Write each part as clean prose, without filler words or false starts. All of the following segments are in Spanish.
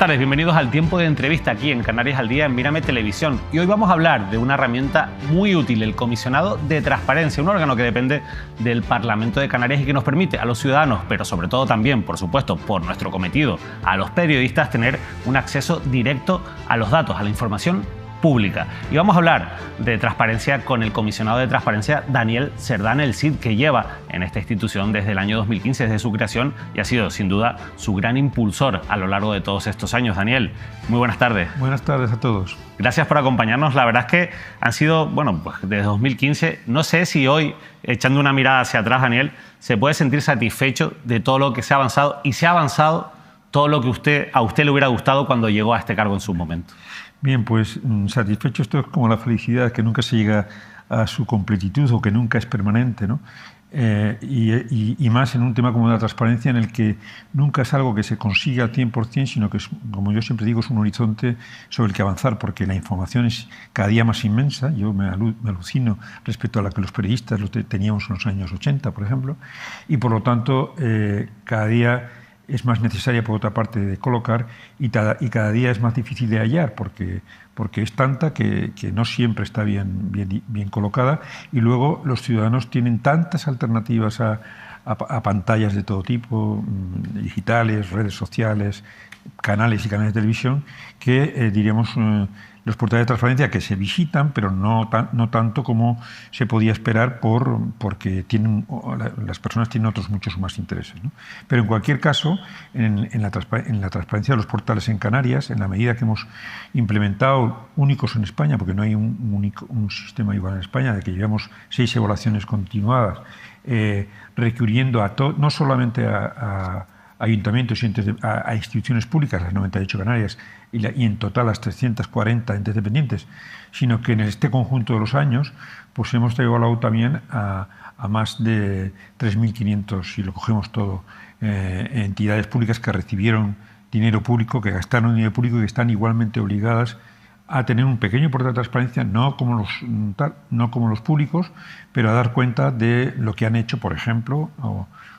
tardes, bienvenidos al tiempo de entrevista aquí en Canarias al Día en Mírame Televisión. Y hoy vamos a hablar de una herramienta muy útil, el Comisionado de Transparencia, un órgano que depende del Parlamento de Canarias y que nos permite a los ciudadanos, pero sobre todo también, por supuesto, por nuestro cometido, a los periodistas, tener un acceso directo a los datos, a la información pública. Y vamos a hablar de transparencia con el comisionado de transparencia Daniel Cerdán, el CID, que lleva en esta institución desde el año 2015, desde su creación, y ha sido sin duda su gran impulsor a lo largo de todos estos años. Daniel, muy buenas tardes. Buenas tardes a todos. Gracias por acompañarnos. La verdad es que han sido, bueno, pues desde 2015, no sé si hoy, echando una mirada hacia atrás, Daniel, se puede sentir satisfecho de todo lo que se ha avanzado y se ha avanzado todo lo que a usted le hubiera gustado cuando llegó a este cargo en su momento. Bien, pues satisfecho, esto es como la felicidad, que nunca se llega a su completitud o que nunca es permanente, ¿no? Y más en un tema como la transparencia, en el que nunca es algo que se consiga al 100%, sino que, es, como yo siempre digo, es un horizonte sobre el que avanzar, porque la información es cada día más inmensa. Yo me alucino respecto a la que los periodistas lo teníamos en los años 80, por ejemplo, y por lo tanto cada día es más necesaria, por otra parte, de colocar y cada día es más difícil de hallar porque es tanta que no siempre está bien colocada, y luego los ciudadanos tienen tantas alternativas a pantallas de todo tipo, digitales, redes sociales, canales y canales de televisión, que diríamos los portales de transparencia que se visitan, pero no tanto como se podía esperar porque las personas tienen otros muchos más intereses, ¿no? Pero en cualquier caso, en la transparencia de los portales en Canarias, en la medida que hemos implementado únicos en España, porque no hay un sistema igual en España, de que llevamos 6 evaluaciones continuadas, requiriendo no solamente a ayuntamientos y a instituciones públicas, las 98 Canarias, y en total las 340 entes dependientes, sino que en este conjunto de los años pues hemos evaluado también a más de 3.500, si lo cogemos todo, entidades públicas que recibieron dinero público, que gastaron dinero público y que están igualmente obligadas a tener un pequeño portal de transparencia, no como los públicos, pero a dar cuenta de lo que han hecho, por ejemplo,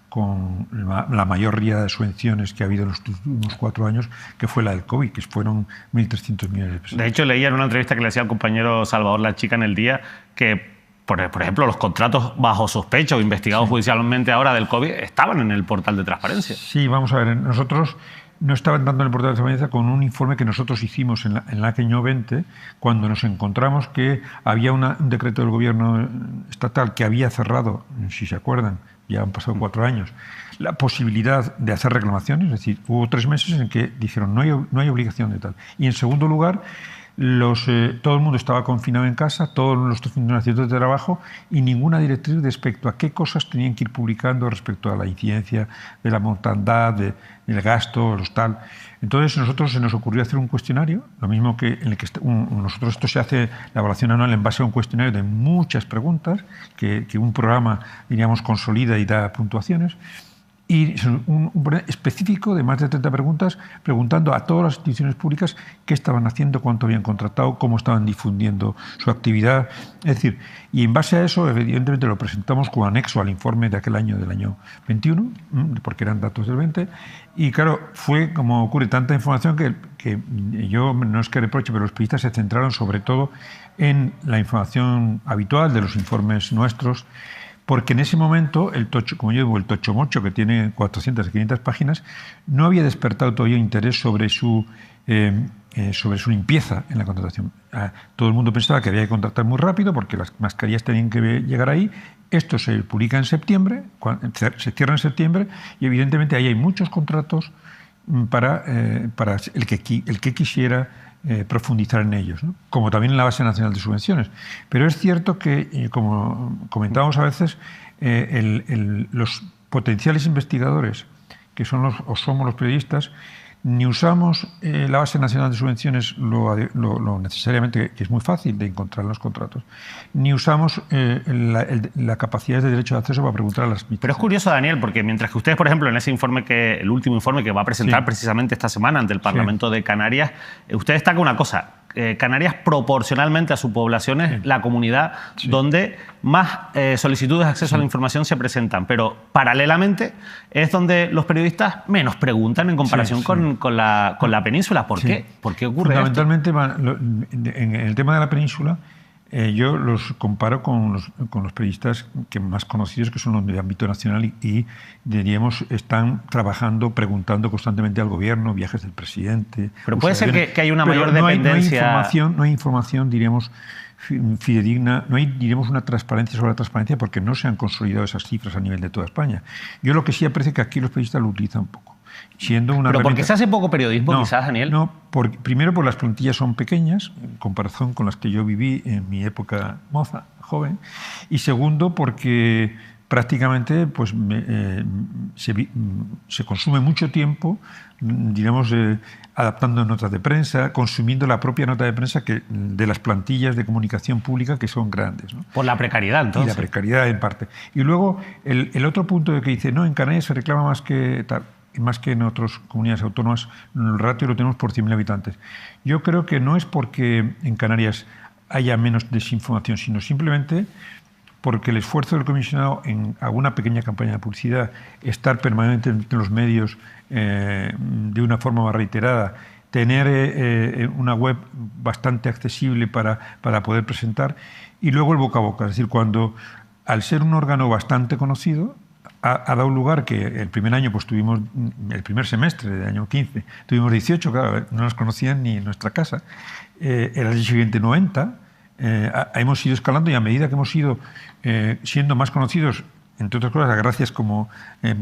con la mayor riada de subvenciones que ha habido en los últimos 4 años, que fue la del COVID, que fueron 1.300 millones de pesos. De hecho, leía en una entrevista que le hacía al compañero Salvador La Chica en El Día que, por ejemplo, los contratos bajo sospecha o investigados judicialmente ahora del COVID estaban en el portal de transparencia. Sí, vamos a ver, nosotros no estaban dando en el portal de transparencia con un informe que nosotros hicimos en el año 20, cuando nos encontramos que había un decreto del gobierno estatal que había cerrado, si se acuerdan, ya han pasado 4 años, la posibilidad de hacer reclamaciones. Es decir, hubo 3 meses en que dijeron no hay obligación de tal. Y en segundo lugar, todo el mundo estaba confinado en casa, todos los funcionarios de trabajo, y ninguna directriz respecto a qué cosas tenían que ir publicando respecto a la incidencia de la mortandad, del gasto, los tal. Entonces nosotros se nos ocurrió hacer un cuestionario, lo mismo que en el que nosotros esto se hace la evaluación anual en base a un cuestionario de muchas preguntas que un programa, diríamos, consolida y da puntuaciones. Y un específico de más de 30 preguntas, preguntando a todas las instituciones públicas qué estaban haciendo, cuánto habían contratado, cómo estaban difundiendo su actividad. Es decir, y en base a eso, evidentemente lo presentamos como anexo al informe de aquel año, del año 21, porque eran datos del 20. Y claro, fue como ocurre tanta información que yo, no es que reproche, pero los periodistas se centraron sobre todo en la información habitual de los informes nuestros, porque en ese momento el como yo digo, el tochomocho, que tiene 400 y 500 páginas, no había despertado todavía interés sobre su limpieza en la contratación. Todo el mundo pensaba que había que contratar muy rápido porque las mascarillas tenían que llegar ahí. Esto se publica en septiembre, se cierra en septiembre, y evidentemente ahí hay muchos contratos para el que quisiera profundizar en ellos, ¿no? Como también en la Base Nacional de Subvenciones. Pero es cierto que, como comentábamos a veces, los potenciales investigadores, que somos los periodistas, ni usamos la Base Nacional de Subvenciones lo necesariamente, que es muy fácil de encontrar los contratos, ni usamos la capacidad de derecho de acceso para preguntar a las administraciones. Pero es curioso, Daniel, porque mientras que ustedes, por ejemplo, en ese informe el último informe que va a presentar precisamente esta semana ante el Parlamento de Canarias, usted destaca una cosa: Canarias, proporcionalmente a su población, es la comunidad donde más solicitudes de acceso a la información se presentan, pero paralelamente es donde los periodistas menos preguntan en comparación con la península. ¿Por qué? ¿Por qué ocurre esto? Fundamentalmente, en el tema de la península, yo los comparo con los periodistas más conocidos, que son los de ámbito nacional y diríamos, están trabajando, preguntando constantemente al gobierno, viajes del presidente. Pero puede ser que haya una mayor dependencia. No hay información, diríamos, fidedigna, no hay, diríamos, una transparencia sobre la transparencia porque no se han consolidado esas cifras a nivel de toda España. Yo lo que sí aprecio es que aquí los periodistas lo utilizan un poco. Pero porque se hace poco periodismo, quizás, Daniel. No, primero por las plantillas son pequeñas, en comparación con las que yo viví en mi época moza, joven, y segundo porque prácticamente pues, se consume mucho tiempo, digamos, adaptando notas de prensa, consumiendo la propia nota de prensa de las plantillas de comunicación pública que son grandes, ¿no? Por la precariedad, entonces. Y la precariedad, en parte. Y luego, el otro punto de que dice, no, en Canarias se reclama más que tal, más que en otras comunidades autónomas, el ratio lo tenemos por 100.000 habitantes. Yo creo que no es porque en Canarias haya menos desinformación, sino simplemente porque el esfuerzo del comisionado en alguna pequeña campaña de publicidad, estar permanentemente en los medios de una forma más reiterada, tener una web bastante accesible para poder presentar, y luego el boca a boca. Es decir, cuando, al ser un órgano bastante conocido, ha dado lugar que el primer año, pues tuvimos, el primer semestre del año 15, tuvimos 18, claro, no nos conocían ni en nuestra casa. El año siguiente 90, hemos ido escalando y a medida que hemos ido siendo más conocidos, entre otras cosas, gracias como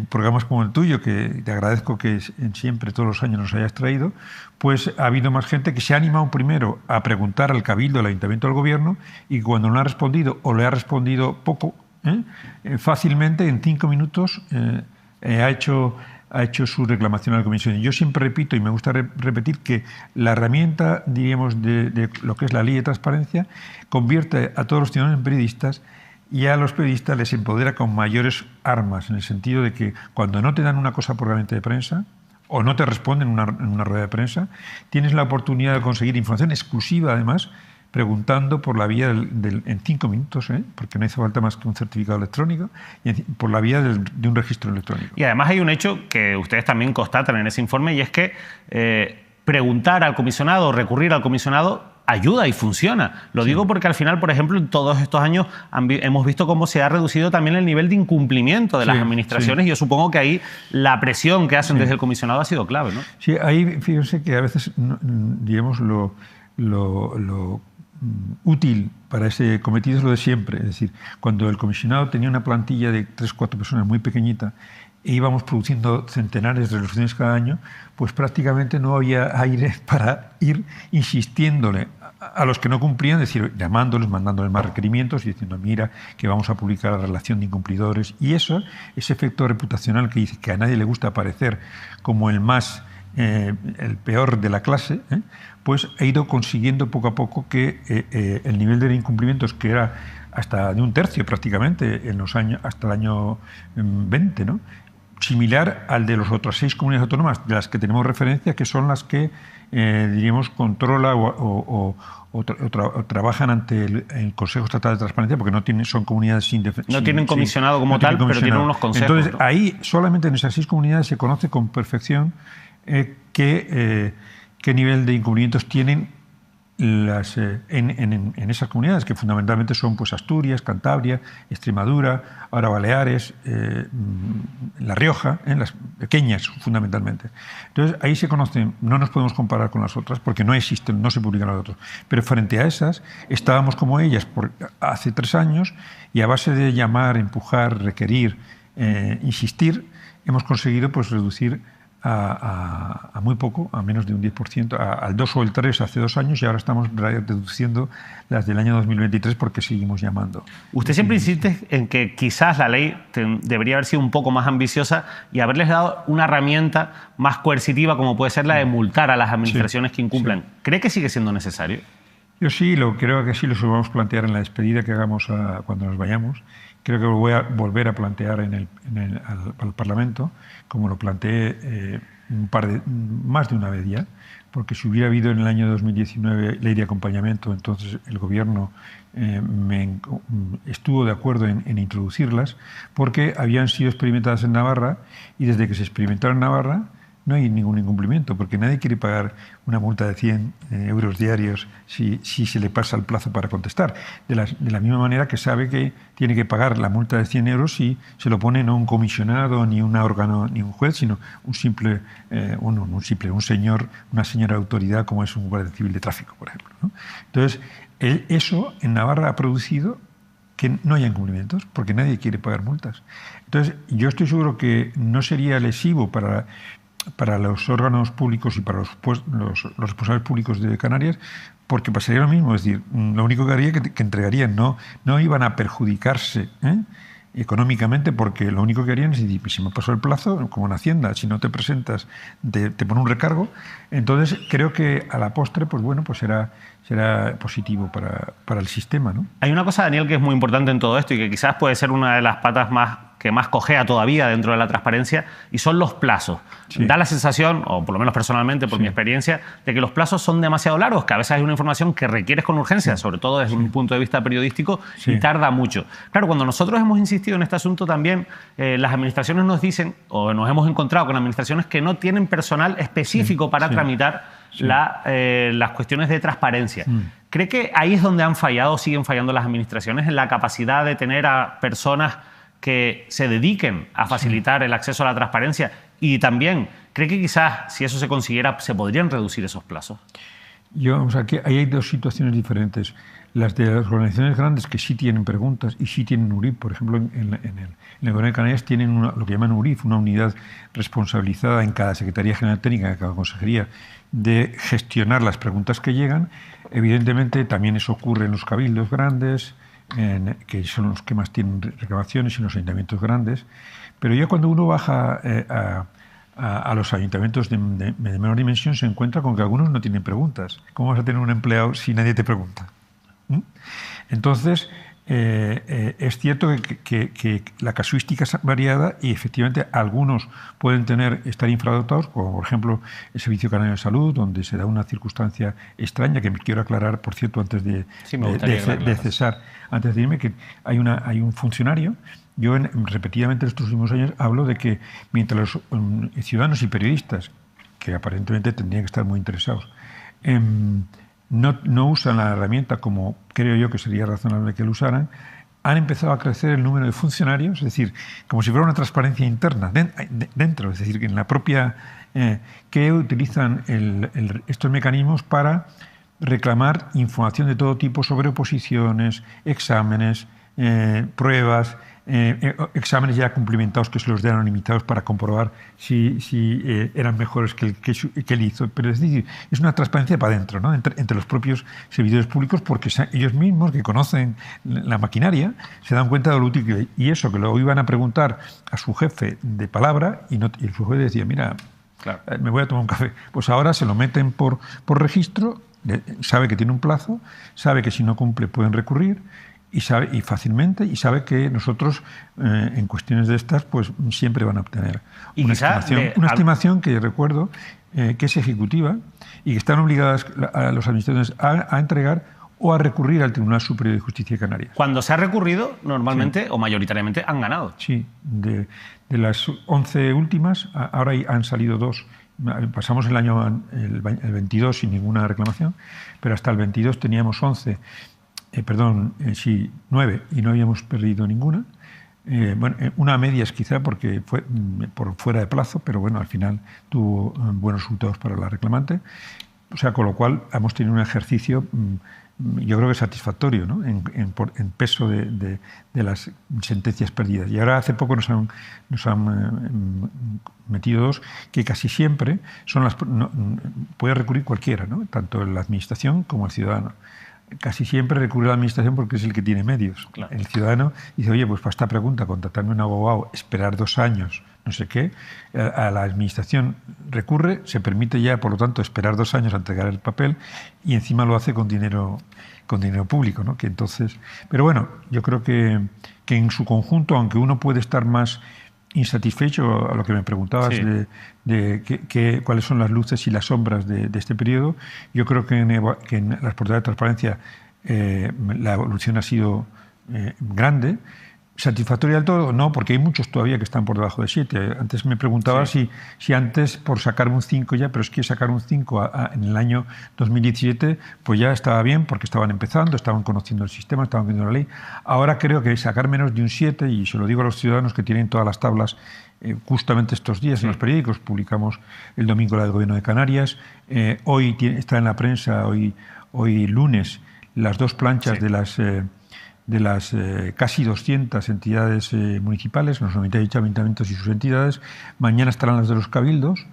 programas como el tuyo, que te agradezco que siempre, todos los años nos hayas traído, pues ha habido más gente que se ha animado primero a preguntar al Cabildo, al Ayuntamiento, al Gobierno, y cuando no ha respondido o le ha respondido poco, fácilmente en 5 minutos ha hecho su reclamación a la Comisión. Yo siempre repito, y me gusta repetir, que la herramienta, diríamos, de lo que es la ley de transparencia convierte a todos los ciudadanos en periodistas, y a los periodistas les empodera con mayores armas, en el sentido de que cuando no te dan una cosa por gabinete de prensa o no te responden en una rueda de prensa, tienes la oportunidad de conseguir información exclusiva, además, preguntando por la vía en 5 minutos, porque no hizo falta más que un certificado electrónico, y por la vía de un registro electrónico. Y además hay un hecho que ustedes también constatan en ese informe, y es que preguntar al comisionado, recurrir al comisionado, ayuda y funciona. Lo digo porque al final, por ejemplo, en todos estos años hemos visto cómo se ha reducido también el nivel de incumplimiento de las administraciones, y yo supongo que ahí la presión que hacen desde el comisionado ha sido clave, ¿no? Sí, ahí fíjense que a veces, digamos, lo útil para ese cometido es lo de siempre. Es decir, cuando el comisionado tenía una plantilla de 3 o 4 personas muy pequeñita e íbamos produciendo centenares de resoluciones cada año, pues prácticamente no había aire para ir insistiéndole a los que no cumplían, es decir, llamándoles, mandándoles más requerimientos y diciendo, mira, que vamos a publicar la relación de incumplidores. Y eso, ese efecto reputacional que dice que a nadie le gusta aparecer como el peor de la clase, pues ha ido consiguiendo poco a poco que el nivel de incumplimientos, que era hasta de 1/3 prácticamente en los años, hasta el año 20, ¿no?, similar al de las otras 6 comunidades autónomas de las que tenemos referencia, que son las que, diríamos, controla o trabajan ante el Consejo Estatal de Transparencia, porque son comunidades no tienen comisionado como tal, pero tienen unos consejos. Entonces, ¿no? Ahí, solamente en esas 6 comunidades se conoce con perfección qué nivel de incumplimientos tienen en esas comunidades, que fundamentalmente son, pues, Asturias, Cantabria, Extremadura, ahora Baleares, La Rioja, las pequeñas fundamentalmente. Entonces ahí se conocen, no nos podemos comparar con las otras porque no existen, no se publican las otras, pero frente a esas estábamos como ellas hace 3 años, y a base de llamar, empujar, requerir, insistir, hemos conseguido, pues, reducir a muy poco, a menos de un 10%, al 2 o el 3 hace 2 años, y ahora estamos reduciendo las del año 2023 porque seguimos llamando. Usted siempre insiste en que quizás la ley debería haber sido un poco más ambiciosa y haberles dado una herramienta más coercitiva, como puede ser la de multar a las administraciones que incumplan. Sí. ¿Cree que sigue siendo necesario? Yo sí, creo que sí, lo vamos a plantear en la despedida que hagamos cuando nos vayamos. Creo que lo voy a volver a plantear al Parlamento, como lo planteé más de una vez ya, porque si hubiera habido en el año 2019 ley de acompañamiento, entonces el Gobierno estuvo de acuerdo en introducirlas, porque habían sido experimentadas en Navarra y desde que se experimentaron en Navarra no hay ningún incumplimiento, porque nadie quiere pagar una multa de 100 euros diarios si se le pasa el plazo para contestar. De la misma manera que sabe que tiene que pagar la multa de 100 euros si se lo pone no un comisionado, ni un órgano, ni un juez, sino un señor, una señora autoridad como es un guardia civil de tráfico, por ejemplo, ¿no? Entonces, eso en Navarra ha producido que no haya incumplimientos, porque nadie quiere pagar multas. Entonces, yo estoy seguro que no sería lesivo para los órganos públicos y para los responsables públicos de Canarias, porque pasaría lo mismo, es decir, lo único que haría que entregarían, no iban a perjudicarse económicamente, porque lo único que harían es decir, si me pasó el plazo, como en Hacienda, si no te presentas, te pone un recargo. Entonces creo que a la postre, pues bueno, pues será positivo para el sistema, ¿no? Hay una cosa, Daniel, que es muy importante en todo esto y que quizás puede ser una de las patas que más cojea todavía dentro de la transparencia, y son los plazos. Sí. Da la sensación, o por lo menos personalmente, por mi experiencia, de que los plazos son demasiado largos, que a veces hay una información que requieres con urgencia, sobre todo desde un punto de vista periodístico, y tarda mucho. Claro, cuando nosotros hemos insistido en este asunto también, las administraciones nos dicen, o nos hemos encontrado con administraciones que no tienen personal específico para tramitar las cuestiones de transparencia. ¿Cree que ahí es donde han fallado, siguen fallando las administraciones, en la capacidad de tener a personas que se dediquen a facilitar el acceso a la transparencia? Y también, ¿cree que quizás, si eso se consiguiera, se podrían reducir esos plazos? Aquí hay dos situaciones diferentes. Las de las organizaciones grandes que sí tienen preguntas y sí tienen URIF, por ejemplo, en el Gobierno de Canarias tienen lo que llaman URIF, una unidad responsabilizada en cada Secretaría General Técnica, en cada consejería, de gestionar las preguntas que llegan. Evidentemente, también eso ocurre en los cabildos grandes, que son los que más tienen reclamaciones, y en los ayuntamientos grandes. Pero ya cuando uno baja a los ayuntamientos de menor dimensión, se encuentra con que algunos no tienen preguntas. ¿Cómo vas a tener un empleado si nadie te pregunta? Entonces, es cierto que la casuística es variada y efectivamente algunos pueden estar infradotados, como por ejemplo el Servicio Canario de Salud, donde se da una circunstancia extraña que me quiero aclarar, por cierto, antes de cesar, antes de irme, que hay un funcionario. Yo repetidamente en estos últimos años hablo de que mientras los ciudadanos y periodistas, que aparentemente tendrían que estar muy interesados, no usan la herramienta como creo yo que sería razonable que lo usaran, han empezado a crecer el número de funcionarios, es decir, como si fuera una transparencia interna dentro, es decir, que en la propia que utilizan estos mecanismos para reclamar información de todo tipo sobre oposiciones, exámenes, pruebas, exámenes ya cumplimentados que se los den anonimizados para comprobar si eran mejores que él hizo. Pero es decir, es una transparencia para adentro, ¿no? entre los propios servidores públicos, porque ellos mismos, que conocen la maquinaria, se dan cuenta de lo útil que es. Y eso, que lo iban a preguntar a su jefe de palabra, y su jefe decía, mira, me voy a tomar un café. Pues ahora se lo meten por registro, sabe que tiene un plazo, sabe que si no cumple pueden recurrir, y fácilmente, y sabe que nosotros en cuestiones de estas pues siempre van a obtener una estimación que recuerdo que es ejecutiva y que están obligadas a los administradores a entregar o a recurrir al Tribunal Superior de Justicia de Canarias. Cuando se ha recurrido, normalmente o mayoritariamente han ganado. Sí, de las 11 últimas, ahora han salido 2. Pasamos el año el 22 sin ninguna reclamación, pero hasta el 22 teníamos 9 y no habíamos perdido ninguna. Una a medias quizá porque fue por fuera de plazo, pero bueno, al final tuvo buenos resultados para la reclamante. O sea, con lo cual hemos tenido un ejercicio, yo creo que satisfactorio, ¿no? en peso de las sentencias perdidas. Y ahora hace poco nos han metido 2 que casi siempre puede recurrir cualquiera, ¿no? Tanto la administración como el ciudadano. Casi siempre recurre a la administración porque es el que tiene medios. Claro. El ciudadano dice, oye, pues para esta pregunta, contratarme un abogado, esperar 2 años, no sé qué. A la administración recurre, se permite ya, por lo tanto, esperar 2 años a entregar el papel y encima lo hace con dinero público, ¿no? Que entonces, pero bueno, yo creo que en su conjunto, aunque uno puede estar más insatisfecho a lo que me preguntabas Sí. de cuáles son las luces y las sombras de este periodo. Yo creo que en las portadas de transparencia la evolución ha sido grande. ¿Satisfactoria del todo? No, porque hay muchos todavía que están por debajo de 7. Antes me preguntaba si antes por sacar un 5 ya, pero es que sacar un 5 en el año 2017 pues ya estaba bien porque estaban empezando, estaban conociendo el sistema, estaban viendo la ley. Ahora creo que sacar menos de un 7, y se lo digo a los ciudadanos que tienen todas las tablas justamente estos días en los periódicos, publicamos el domingo la del Gobierno de Canarias, hoy está en la prensa, hoy lunes, las dos planchas de las casi 200 entidades municipales, los 98 ayuntamientos y sus entidades. Mañana estarán las de los cabildos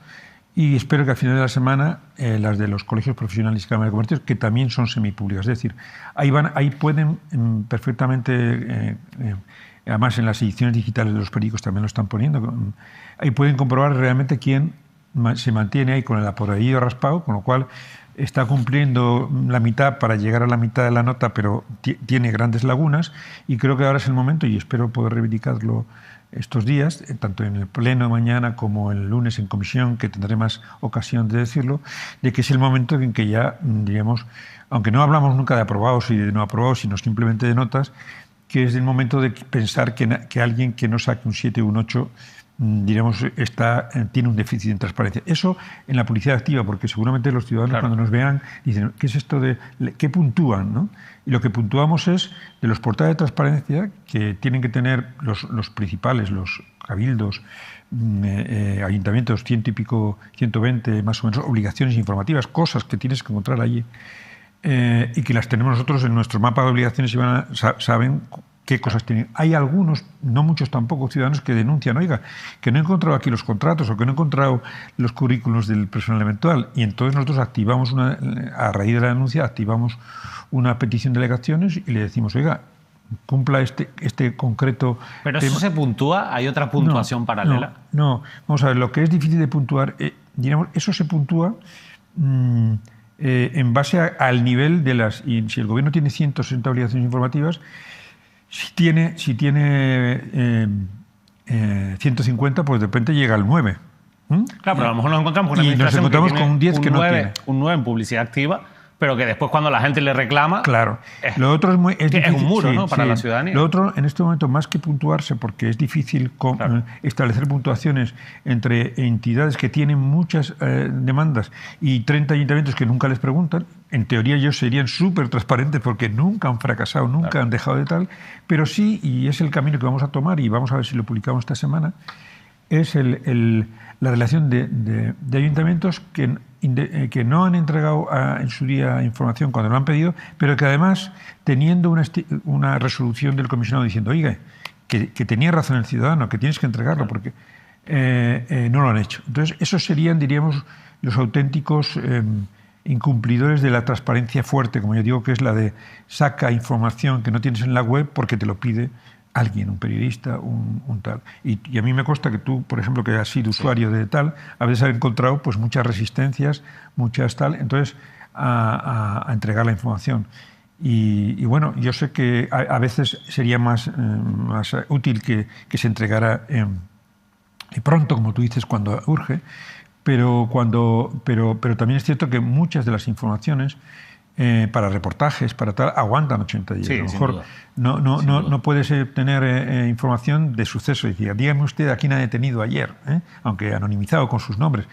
y espero que al final de la semana las de los colegios profesionales y Cámara de Comercio, que también son semipúblicas. Es decir, ahí pueden perfectamente, además en las ediciones digitales de los periódicos también lo están poniendo, ahí pueden comprobar realmente quién se mantiene ahí con el apoderado raspado, con lo cual está cumpliendo la mitad para llegar a la mitad de la nota, pero tiene grandes lagunas, y creo que ahora es el momento, y espero poder reivindicarlo estos días, tanto en el pleno de mañana como el lunes en comisión, que tendré más ocasión de decirlo, de que es el momento en que ya, diríamos, aunque no hablamos nunca de aprobados y de no aprobados, sino simplemente de notas, que es el momento de pensar que alguien que no saque un 7 o un 8 diremos, tiene un déficit en transparencia. Eso en la publicidad activa, porque seguramente los ciudadanos cuando nos vean dicen, ¿qué es esto de qué puntúan? ¿No? Y lo que puntuamos es de los portales de transparencia que tienen que tener los principales, los cabildos, ayuntamientos, 100 y pico, 120 más o menos, obligaciones informativas, cosas que tienes que encontrar allí, y que las tenemos nosotros en nuestro mapa de obligaciones y saben qué cosas tienen. Hay algunos, no muchos tampoco, ciudadanos que denuncian, oiga, que no he encontrado aquí los contratos o que no he encontrado los currículos del personal eventual, y entonces nosotros activamos a raíz de la denuncia, activamos una petición de alegaciones y le decimos, oiga, cumpla este concreto ¿Pero tema. eso se puntúa? ¿Hay otra puntuación paralela? No, vamos a ver, lo que es difícil de puntuar, diríamos, eso se puntúa en base al nivel de las... Y si el gobierno tiene 160 obligaciones informativas, si tiene 150, pues de repente llega al 9. Claro, pero a lo mejor nos encontramos con una Y nos administración encontramos que con un 10 que no 9, tiene. un 9 en publicidad activa, pero que después cuando la gente le reclama... Claro. Lo otro es difícil, un muro, ¿no?, para la ciudadanía. Lo otro, en este momento, más que puntuarse, porque es difícil establecer puntuaciones entre entidades que tienen muchas demandas y 30 ayuntamientos que nunca les preguntan. En teoría ellos serían súper transparentes porque nunca han fracasado, nunca han dejado de tal, pero sí, y es el camino que vamos a tomar, y vamos a ver si lo publicamos esta semana, es la relación de ayuntamientos que no han entregado en su día información cuando lo han pedido, pero que además, teniendo una resolución del comisionado diciendo, oiga, que tenía razón el ciudadano, que tienes que entregarlo, porque no lo han hecho. Entonces, esos serían, diríamos, los auténticos incumplidores de la transparencia fuerte, como yo digo, que es la de saca información que no tienes en la web porque te lo pide alguien, un periodista, un tal. Y a mí me consta que tú, por ejemplo, que has sido usuario de tal, a veces has encontrado pues muchas resistencias, muchas tal, entonces a entregar la información. Y bueno, yo sé que a veces sería más útil que se entregara pronto, como tú dices, cuando urge, pero también es cierto que muchas de las informaciones para reportajes, para tal, aguantan 80 días. Sí, a lo mejor no puedes tener información de sucesos. Decir, dígame usted a quién ha detenido ayer, aunque anonimizado con sus nombres,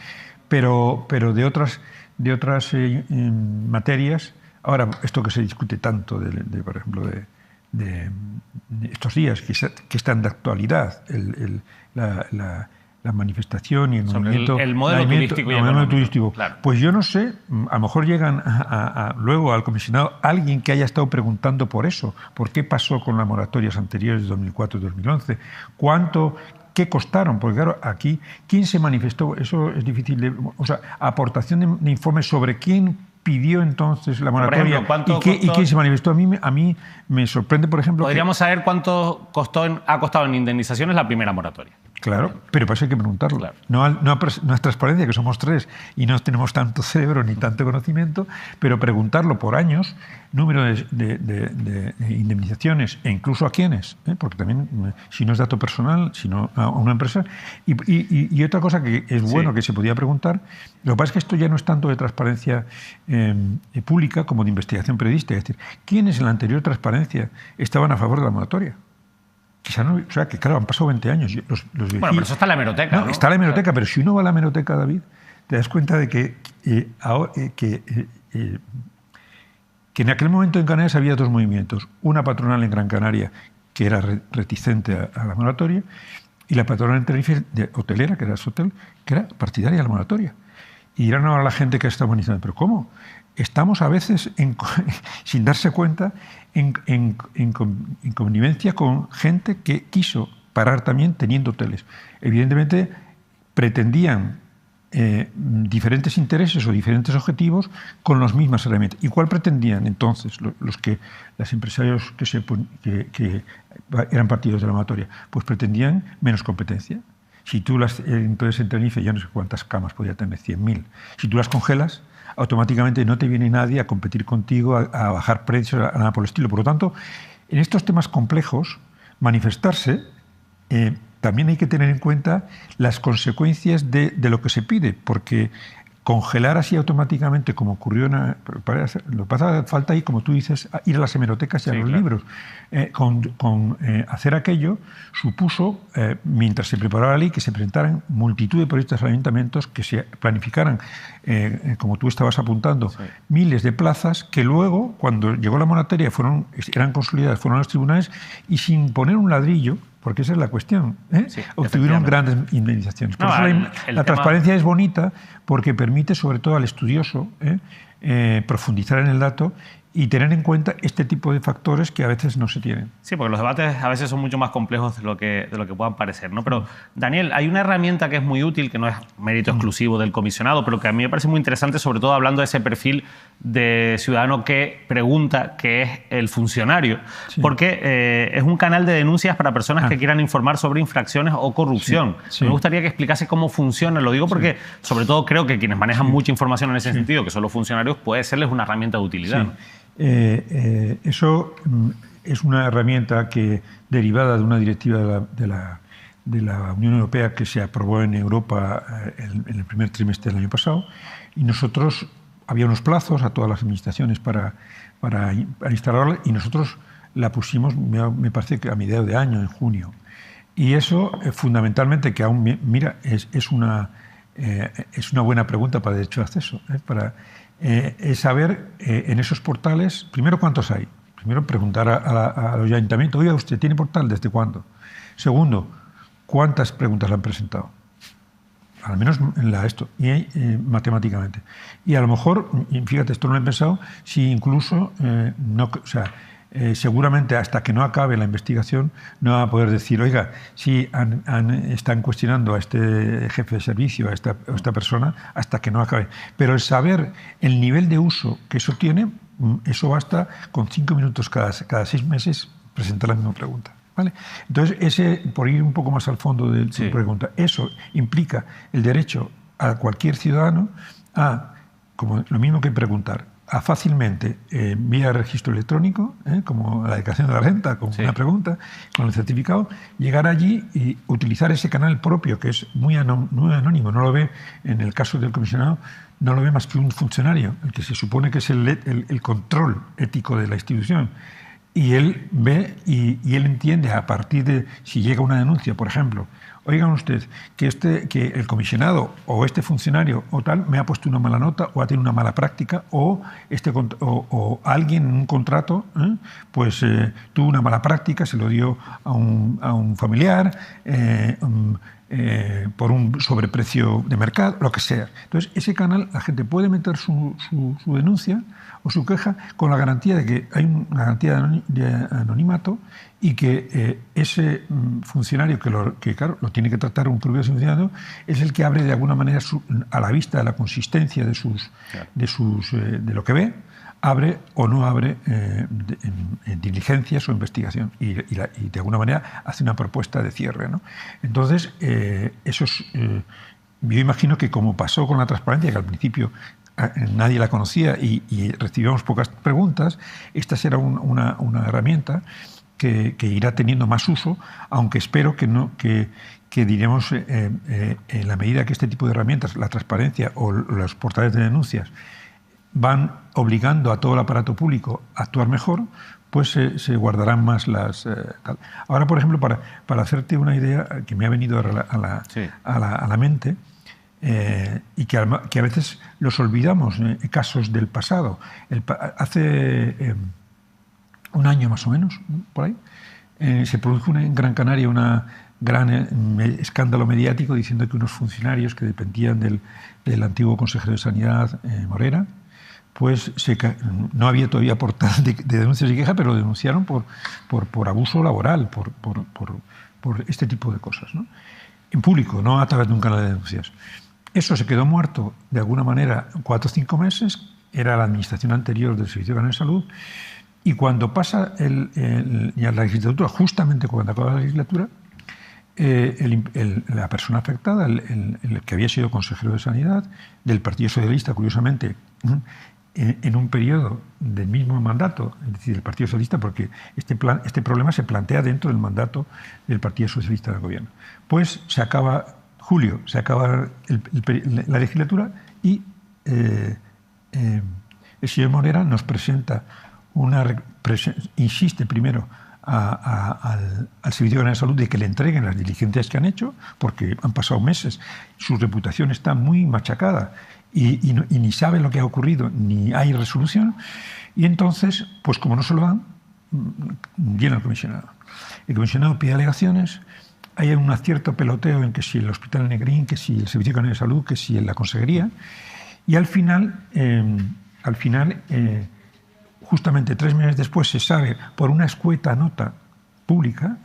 pero de otras materias. Ahora, esto que se discute tanto, por ejemplo, de estos días, que están de actualidad, la manifestación y el movimiento... El modelo turístico y económico. Claro. Pues yo no sé, a lo mejor llegan luego al comisionado alguien que haya estado preguntando por eso, por qué pasó con las moratorias anteriores de 2004 y 2011, qué costaron, porque claro, aquí, ¿quién se manifestó? Eso es difícil o sea, aportación de informes sobre quién pidió entonces la moratoria y quién se manifestó. A mí me sorprende, por ejemplo... ¿Podríamos saber cuánto ha costado en indemnizaciones la primera moratoria? Claro, pero para eso hay que preguntarlo. Claro. No es transparencia, que somos tres y no tenemos tanto cerebro ni tanto conocimiento, pero preguntarlo por años, número de indemnizaciones e incluso a quiénes, porque también, si no es dato personal, sino a una empresa. Y otra cosa que es bueno que se podía preguntar, lo que pasa es que esto ya no es tanto de transparencia pública como de investigación periodística. Es decir, ¿quiénes en la anterior transparencia estaban a favor de la moratoria? Quizá no, o sea, que claro, han pasado 20 años. Bueno, pero eso está en la hemeroteca, ¿no? Está en la hemeroteca, pero si uno va a la hemeroteca, David, te das cuenta de que en aquel momento en Canarias había dos movimientos. Una patronal en Gran Canaria, que era reticente a la moratoria, y la patronal en Tenerife, hotelera, que era Sotel, que era partidaria de la moratoria. Y dirán ahora la gente que está diciendo, ¿pero cómo? Estamos a veces, sin darse cuenta, en connivencia con gente que quiso parar también teniendo hoteles. Evidentemente, pretendían diferentes intereses o diferentes objetivos con las mismas herramientas. ¿Y cuál pretendían entonces los empresarios que eran partidos de la moratoria? Pues pretendían menos competencia. Si tú entonces en Tenerife, ya no sé cuántas camas podía tener, 100.000. Si tú las congelas, automáticamente no te viene nadie a competir contigo, a bajar precios, a nada por el estilo. Por lo tanto, en estos temas complejos, manifestarse, también hay que tener en cuenta las consecuencias de lo que se pide, porque congelar así automáticamente, como ocurrió lo que pasa, falta ahí, como tú dices, ir a las hemerotecas y a los libros. Hacer aquello supuso, mientras se preparaba la ley, que se presentaran multitud de proyectos de ayuntamientos, que se planificaran, como tú estabas apuntando, miles de plazas, que luego, cuando llegó la moratoria, eran consolidadas, fueron a los tribunales, y sin poner un ladrillo, porque esa es la cuestión, obtuvieron grandes indemnizaciones. Por eso la transparencia es bonita, porque permite sobre todo al estudioso profundizar en el dato y tener en cuenta este tipo de factores que a veces no se tienen. Sí, porque los debates a veces son mucho más complejos de lo que puedan parecer, ¿no? Pero, Daniel, hay una herramienta que es muy útil, que no es mérito exclusivo del comisionado, pero que a mí me parece muy interesante, sobre todo hablando de ese perfil de ciudadano que pregunta, que es el funcionario, porque es un canal de denuncias para personas que quieran informar sobre infracciones o corrupción. Me gustaría que explicase cómo funciona. Lo digo porque, sobre todo, creo que quienes manejan mucha información en ese sentido, que son los funcionarios, puede serles una herramienta de utilidad. ¿No? Eso es una herramienta que, derivada de una directiva de la Unión Europea que se aprobó en Europa en el primer trimestre del año pasado, y nosotros había unos plazos a todas las administraciones para instalarla, y nosotros la pusimos, me parece que a mediados de año, en junio. Y eso, fundamentalmente, que aún, mira, es una buena pregunta para derecho de acceso, es saber en esos portales, primero, cuántos hay. Primero, preguntar a los ayuntamientos, oiga, ¿usted tiene portal? ¿Desde cuándo? Segundo, ¿cuántas preguntas le han presentado? Al menos matemáticamente. Y a lo mejor, fíjate, esto no lo he pensado, si incluso, seguramente hasta que no acabe la investigación no va a poder decir, oiga, si están cuestionando a este jefe de servicio, a esta persona, hasta que no acabe. Pero el saber el nivel de uso que eso tiene, eso basta con 5 minutos cada 6 meses presentar la misma pregunta. ¿Vale? Entonces, por ir un poco más al fondo de tu pregunta, eso implica el derecho a cualquier ciudadano a, como lo mismo que preguntar, a fácilmente, vía registro electrónico, como la declaración de la renta, como una pregunta, con el certificado, llegar allí y utilizar ese canal propio, que es muy anónimo. No lo ve, en el caso del comisionado, no lo ve más que un funcionario, el que se supone que es el control ético de la institución. Y él ve y él entiende, a partir de, si llega una denuncia, por ejemplo, oigan usted, que el comisionado o este funcionario o tal me ha puesto una mala nota o ha tenido una mala práctica o alguien en un contrato tuvo una mala práctica, se lo dio a un familiar por un sobreprecio de mercado, lo que sea. Entonces, ese canal, la gente puede meter su denuncia o su queja con la garantía de que hay una garantía de anonimato y que ese funcionario que claro, lo tiene que tratar un propio funcionario es el que abre de alguna manera a la vista de la consistencia de lo que ve, abre o no abre en diligencias o investigación y de alguna manera hace una propuesta de cierre, ¿no? Entonces, yo imagino que como pasó con la transparencia, que al principio nadie la conocía y recibíamos pocas preguntas, esta será una herramienta que irá teniendo más uso, aunque espero que diremos, en la medida que este tipo de herramientas, la transparencia o los portales de denuncias, van obligando a todo el aparato público a actuar mejor, pues se guardarán más las... Ahora, por ejemplo, para hacerte una idea que me ha venido a la mente, y que a veces los olvidamos, casos del pasado. Hace un año más o menos, por ahí, se produjo en Gran Canaria un gran escándalo mediático diciendo que unos funcionarios que dependían del antiguo consejero de Sanidad, Morera, pues no había todavía portal de denuncias y quejas, pero denunciaron por abuso laboral, por este tipo de cosas, ¿no? En público, no a través de un canal de denuncias. Eso se quedó muerto de alguna manera 4 o 5 meses, era la administración anterior del Servicio Canario de Salud, y cuando pasa la legislatura, justamente cuando acaba la legislatura, la persona afectada, el que había sido consejero de Sanidad, del Partido Socialista, curiosamente, en un periodo del mismo mandato, es decir, del Partido Socialista, porque este problema se plantea dentro del mandato del Partido Socialista del Gobierno. Pues se acaba la legislatura y el señor Morera nos presenta insiste primero al Servicio Canario de Salud de que le entreguen las diligencias que han hecho, porque han pasado meses, su reputación está muy machacada y ni sabe lo que ha ocurrido, ni hay resolución, y entonces, pues como no se lo dan, viene el comisionado. El comisionado pide alegaciones, hay un cierto peloteo en que si el Hospital Negrín, que si el Servicio Canario de Salud, que si la Consejería, y al final justamente 3 meses después se sabe por una escueta nota pública,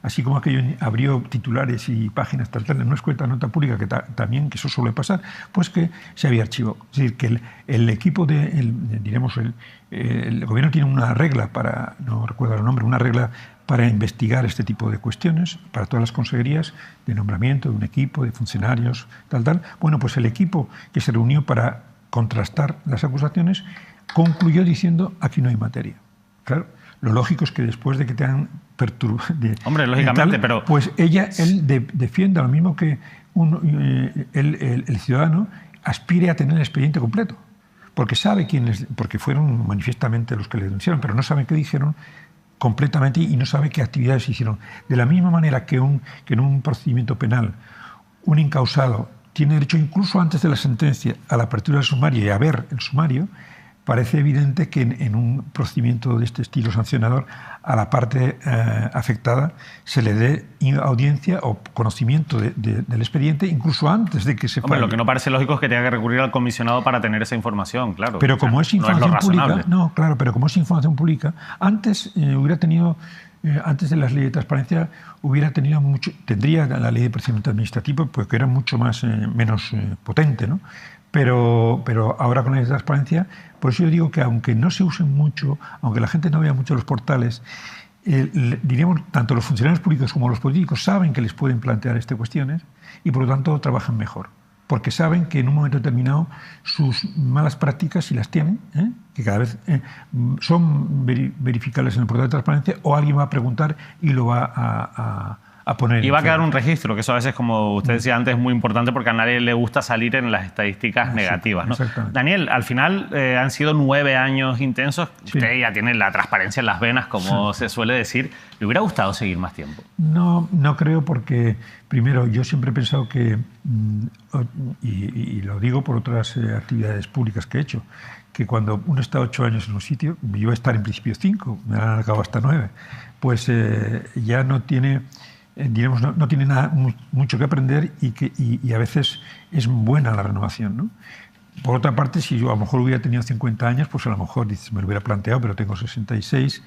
así como aquello abrió titulares y páginas en una escueta nota pública que también, que eso suele pasar, pues que se había archivado. Es decir, que el equipo el gobierno tiene una regla no recuerdo el nombre, una regla para investigar este tipo de cuestiones, para todas las consejerías, de nombramiento de un equipo, de funcionarios, tal. Bueno, pues el equipo que se reunió para contrastar las acusaciones concluyó diciendo: aquí no hay materia. Claro, lo lógico es que después de que te han perturbado... Hombre, lógicamente, pero... Pues él defienda lo mismo que el ciudadano aspire a tener el expediente completo. Porque sabe quiénes... Porque fueron manifiestamente los que le denunciaron, pero no saben qué dijeron completamente y no sabe qué actividades hicieron. De la misma manera que en un procedimiento penal un incausado tiene derecho, incluso antes de la sentencia, a la apertura del sumario y a ver el sumario, parece evidente que en un procedimiento de este estilo sancionador a la parte afectada se le dé audiencia o conocimiento del expediente incluso antes de que se falle. Lo que no parece lógico es que tenga que recurrir al comisionado para tener esa información, claro. Pero como es información pública, pero como es información pública, antes antes de las leyes de transparencia tendría la ley de procedimiento administrativo, porque era mucho menos potente, ¿no? Pero ahora con la ley de transparencia, por eso yo digo que aunque no se usen mucho, aunque la gente no vea mucho los portales, diríamos, tanto los funcionarios públicos como los políticos saben que les pueden plantear estas cuestiones y por lo tanto trabajan mejor. Porque saben que en un momento determinado sus malas prácticas, si las tienen, que cada vez son verificables en el portal de transparencia, o alguien va a preguntar y lo va a poner. Y va a quedar un registro, que eso a veces, como usted decía antes, es muy importante porque a nadie le gusta salir en las estadísticas negativas, ¿no? Daniel, al final han sido 9 años intensos. Sí. Usted ya tiene la transparencia en las venas, como se suele decir. ¿Le hubiera gustado seguir más tiempo? No creo, porque primero yo siempre he pensado que, y lo digo por otras actividades públicas que he hecho, que cuando uno está 8 años en un sitio, yo iba a estar en principio 5, me han acabado hasta 9, pues ya no tiene... no tiene nada mucho que aprender y a veces es buena la renovación, ¿no? Por otra parte, si yo a lo mejor hubiera tenido 50 años, pues a lo mejor me lo hubiera planteado, pero tengo 66,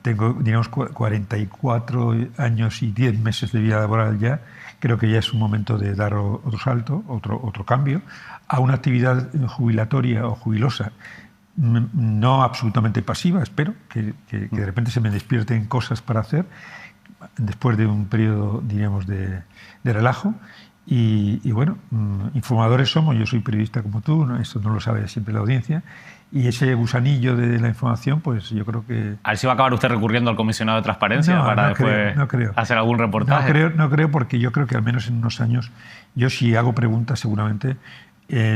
tengo, digamos, 44 años y 10 meses de vida laboral ya. Creo que ya es un momento de dar otro salto, otro cambio, a una actividad jubilatoria o jubilosa no absolutamente pasiva, espero, que de repente se me despierten cosas para hacer después de un periodo, diríamos, de relajo. Y bueno, informadores somos, yo soy periodista como tú, ¿no? Eso no lo sabe siempre la audiencia, y ese gusanillo de la información, pues yo creo que... A ver si va a acabar usted recurriendo al comisionado de transparencia para después hacer algún reportaje. No creo, porque yo creo que al menos en unos años, yo si hago preguntas seguramente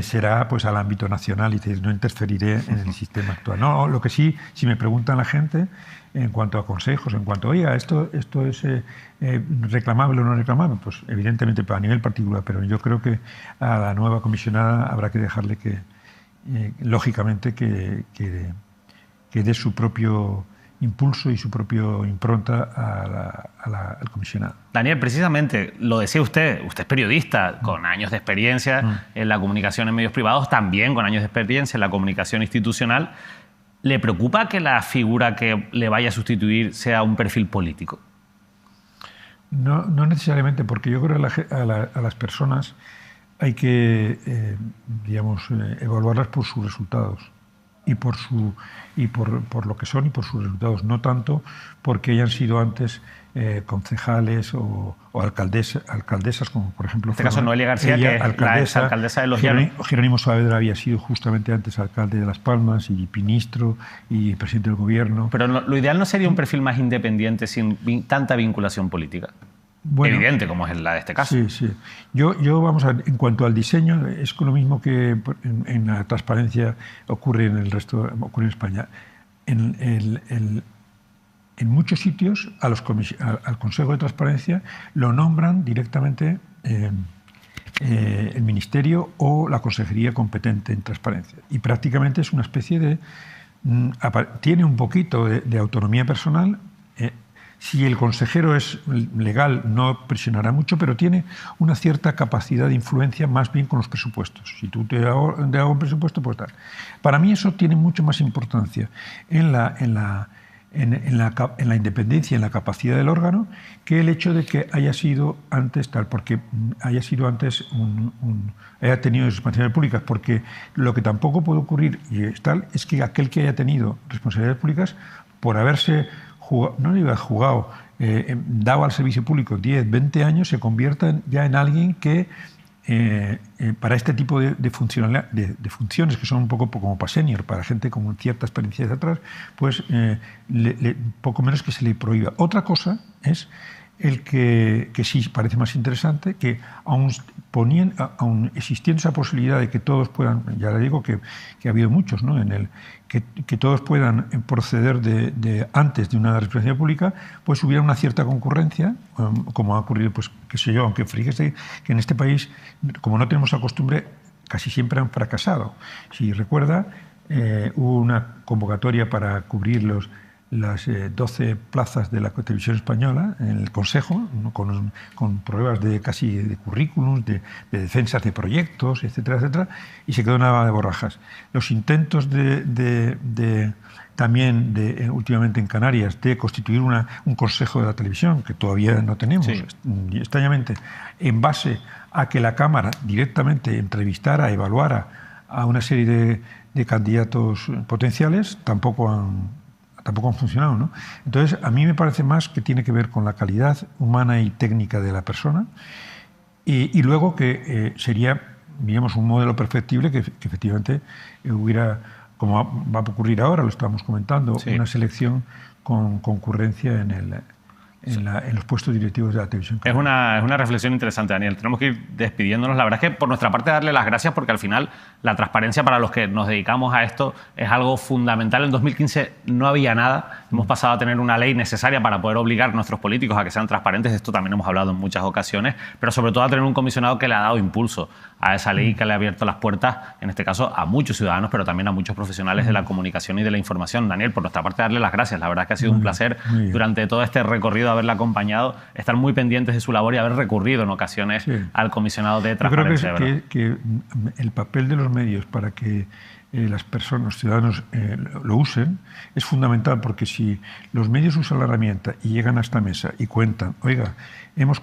será pues al ámbito nacional y no interferiré en el sistema actual. No, lo que sí, si me preguntan la gente en cuanto a consejos, en cuanto, oiga, esto es reclamable o no reclamable, pues evidentemente a nivel particular, pero yo creo que a la nueva comisionada habrá que dejarle que, lógicamente, que dé su propio impulso y su propio impronta al comisionado. Daniel, precisamente, lo decía usted es periodista con años de experiencia en la comunicación en medios privados, también con años de experiencia en la comunicación institucional. ¿Le preocupa que la figura que le vaya a sustituir sea un perfil político? No necesariamente, porque yo creo que a las personas hay que, evaluarlas por sus resultados y por lo que son y por sus resultados, no tanto porque hayan sido antes concejales o alcaldesas, como por ejemplo... En este caso Noelia García, que es la exalcaldesa de Los Llanos. Jerónimo Saavedra había sido justamente antes alcalde de Las Palmas y ministro y presidente del gobierno. Pero lo ideal no sería un perfil más independiente sin tanta vinculación política. Bueno, evidente, como es la de este caso. Sí. Yo vamos a ver, en cuanto al diseño, es lo mismo que en la transparencia ocurre ocurre en España. En muchos sitios al Consejo de Transparencia lo nombran directamente el Ministerio o la Consejería competente en transparencia. Y prácticamente es una especie de... tiene un poquito de autonomía personal. Si el consejero es legal, no presionará mucho, pero tiene una cierta capacidad de influencia más bien con los presupuestos. Si tú te hago un presupuesto, pues tal. Para mí eso tiene mucho más importancia en la independencia, en la capacidad del órgano, que el hecho de que haya sido antes tal, porque haya sido antes haya tenido responsabilidades públicas, porque lo que tampoco puede ocurrir y es tal es que aquel que haya tenido responsabilidades públicas por haberse dado al servicio público 10, 20 años, se convierta ya en alguien que para este tipo de funciones que son un poco como para senior, para gente con cierta experiencia de atrás, pues poco menos que se le prohíba. Otra cosa es el que sí parece más interesante, que aún existiendo esa posibilidad de que todos puedan, ya le digo que ha habido muchos, ¿no? Que todos puedan proceder antes de una responsabilidad pública, pues hubiera una cierta concurrencia, como ha ocurrido, pues qué sé yo, aunque fíjese que en este país, como no tenemos la costumbre, casi siempre han fracasado. Si recuerda, hubo una convocatoria para cubrir las 12 plazas de la televisión española en el Consejo, ¿no? con pruebas de currículums, de defensas de proyectos, etcétera, etcétera, y se quedó nada de borrajas. Los intentos también últimamente en Canarias de constituir un Consejo de la Televisión, que todavía no tenemos, extrañamente, en base a que la Cámara directamente entrevistara, evaluara a una serie de candidatos potenciales, tampoco han funcionado, ¿no? Entonces, a mí me parece más que tiene que ver con la calidad humana y técnica de la persona y luego que sería, digamos, un modelo perfectible que efectivamente hubiera, como va a ocurrir ahora, lo estamos comentando, una selección con concurrencia en los puestos directivos de la televisión. Es una reflexión interesante, Daniel. Tenemos que ir despidiéndonos. La verdad es que por nuestra parte darle las gracias porque al final la transparencia para los que nos dedicamos a esto es algo fundamental. En 2015 no había nada. Hemos pasado a tener una ley necesaria para poder obligar a nuestros políticos a que sean transparentes. De esto también hemos hablado en muchas ocasiones, pero sobre todo a tener un comisionado que le ha dado impulso a esa ley y que le ha abierto las puertas, en este caso, a muchos ciudadanos, pero también a muchos profesionales de la comunicación y de la información. Daniel, por nuestra parte darle las gracias. La verdad es que ha sido un placer durante todo este recorrido haberla acompañado, estar muy pendientes de su labor y haber recurrido en ocasiones al comisionado de transparencia. Yo creo que el papel de los medios para que las personas, los ciudadanos lo usen, es fundamental, porque si los medios usan la herramienta y llegan a esta mesa y cuentan, oiga, hemos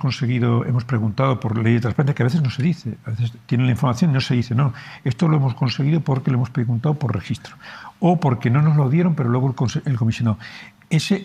preguntado por ley de transparencia, que a veces no se dice, a veces tienen la información y no se dice, no, esto lo hemos conseguido porque lo hemos preguntado por registro, o porque no nos lo dieron, pero luego el comisionado. Ese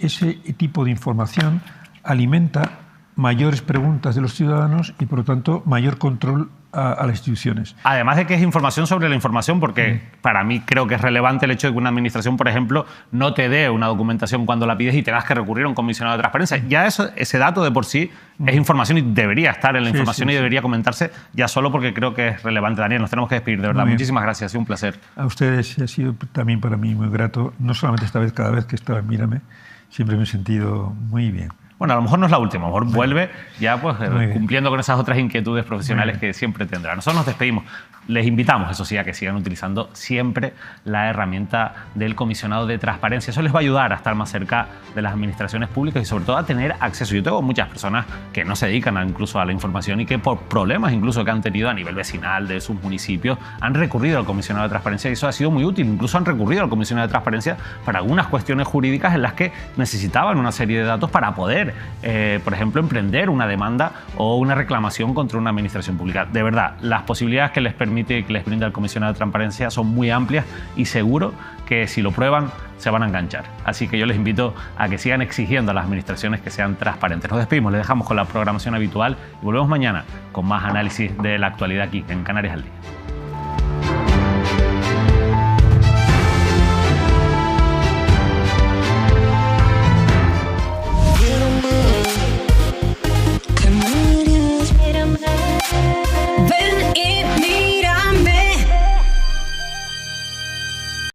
tipo de información alimenta mayores preguntas de los ciudadanos y, por lo tanto, mayor control a las instituciones. Además de que es información sobre la información, porque para mí creo que es relevante el hecho de que una administración, por ejemplo, no te dé una documentación cuando la pides y tengas que recurrir a un comisionado de transparencia. Ya ese dato de por sí es información y debería estar en la información y debería comentarse, ya solo porque creo que es relevante. Daniel, nos tenemos que despedir, de verdad. Muchísimas gracias, ha sido un placer. A ustedes ha sido también para mí muy grato, no solamente esta vez, cada vez que estaba en Mírame, siempre me he sentido muy bien. Bueno, a lo mejor no es la última, a lo mejor vuelve ya pues cumpliendo con esas otras inquietudes profesionales que siempre tendrá. Nosotros nos despedimos. Les invitamos, eso sí, a que sigan utilizando siempre la herramienta del comisionado de transparencia. Eso les va a ayudar a estar más cerca de las administraciones públicas y sobre todo a tener acceso. Yo tengo muchas personas que no se dedican incluso a la información y que por problemas incluso que han tenido a nivel vecinal de sus municipios han recurrido al comisionado de transparencia y eso ha sido muy útil. Incluso han recurrido al comisionado de transparencia para algunas cuestiones jurídicas en las que necesitaban una serie de datos para poder, por ejemplo, emprender una demanda o una reclamación contra una administración pública. De verdad, las posibilidades que les permite y que les brinda el comisionado de transparencia son muy amplias y seguro que si lo prueban se van a enganchar. Así que yo les invito a que sigan exigiendo a las administraciones que sean transparentes. Nos despedimos, les dejamos con la programación habitual y volvemos mañana con más análisis de la actualidad aquí en Canarias al Día.